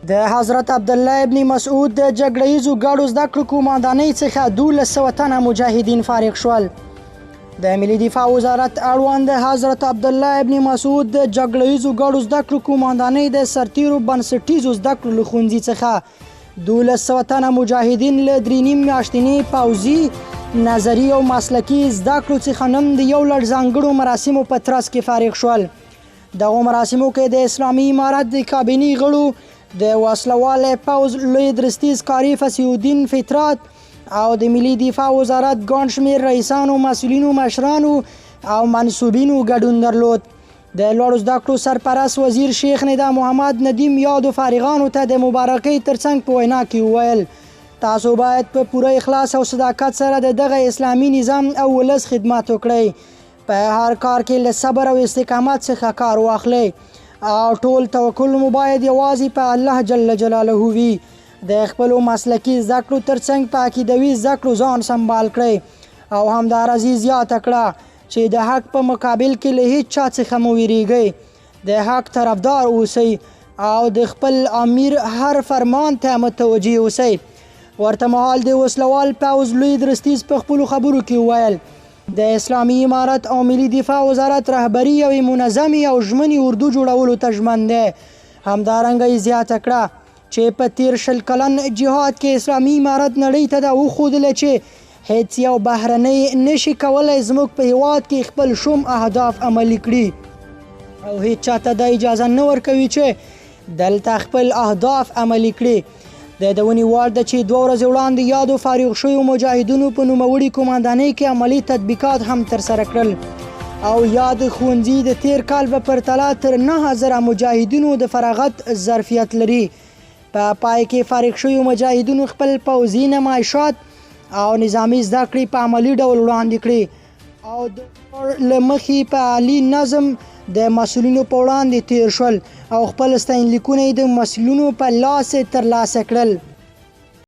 د حضرت عبدالله ابن مسعود د جګړه ییزو ګډو زده کړو قوماندانۍ څخه 1200 تنه مجاهدین فارغ شول. د ملي دفاع وزارت اړوند د حضرت عبدالله ابن مسعود د جګړه ییزو ګډو زده کړو قوماندانۍ د سرتیرو بنسټیزو زده کړو له ښوونځي څخه 1200 تنه مجاهدین له 3.5 میاشتني پوځي نظري او مسلکي زده کړو څخه نن د یو لړ ځانګړو مراسمو په ترڅ کې فارغ شول. دغو مراسمو کې د اسلامي امارت د کابینې غړو، د وسلواله پوځ لوی درستیز کاري فصیح الدین فطرت او د ملي دفاع وزارت ګڼ شمېر رئیسانو، مسؤلینو، مشرانو او منصوبینو ګډون درلود. د لوړو زده کړو سرپرست وزیر شیخ ندا محمد ندیم یادو فارغانو ته د مبارکۍ ترڅنګ په وینا کې وویل: تاسو باید په پوره اخلاص او صداقت سره د دغه اسلامي نظام او ولس خدمت وکړئ. په هر کار کې له صبر او استقامت څخه کار واخلئ او ټول توکل مو باید یوازې په الله جل جلاله وي. د خپلو مسلکي زده کړو ترڅنګ په عقیدوي زده کړو ځان سنبال کړئ او همداراز زیاته کړه چې د حق په مقابل کې له هیڅ چا څخه مو ویریږئ. د حق طرفدار اوسئ او د خپل امیر هر فرمان ته متوجه اوسئ. ورته مهال د وسلوال پوځ لوی درستیز په خپلو خبرو کې وویل: د اسلامي امارت او ملي دفاع وزارت رهبري یوې منظمې او ژمنې اردو جوړولو ته ژمن دی. همدارنګه یې زیاته کړه چې په تیر 20 کلن جهاد کې اسلامي امارت نړۍ ته دا وښودله چې هیڅ یو بهرنۍ نشي کولی زموږ په هیواد کې خپل شوم اهداف عملي کړي او هیڅ چاته دا اجازه نه ورکوي چې دلته خپل اهداف عملي کړي. د ونې وړ ده چې 2 ورځې وړاندې یادو فارغ شویو مجاهدینو په نوموړي قوماندانۍ کې عملي تطبیقات هم ترسره کړل او یاد ښوونځي د تیر کال په پرتله تر 9000 مجاهدینو د فراغت ظرفیت لري. په پای کې فارغ شویو مجاهدینو خپل پوځي نمایشات او نظامي زده کړې په عملي ډول وړاندې کړې او د له مخې په عالي نظم د مسؤلینو په وړاندې تیر شول او خپل ستاینلیکونه د مسؤلینو په لاس ترلاسه کړل.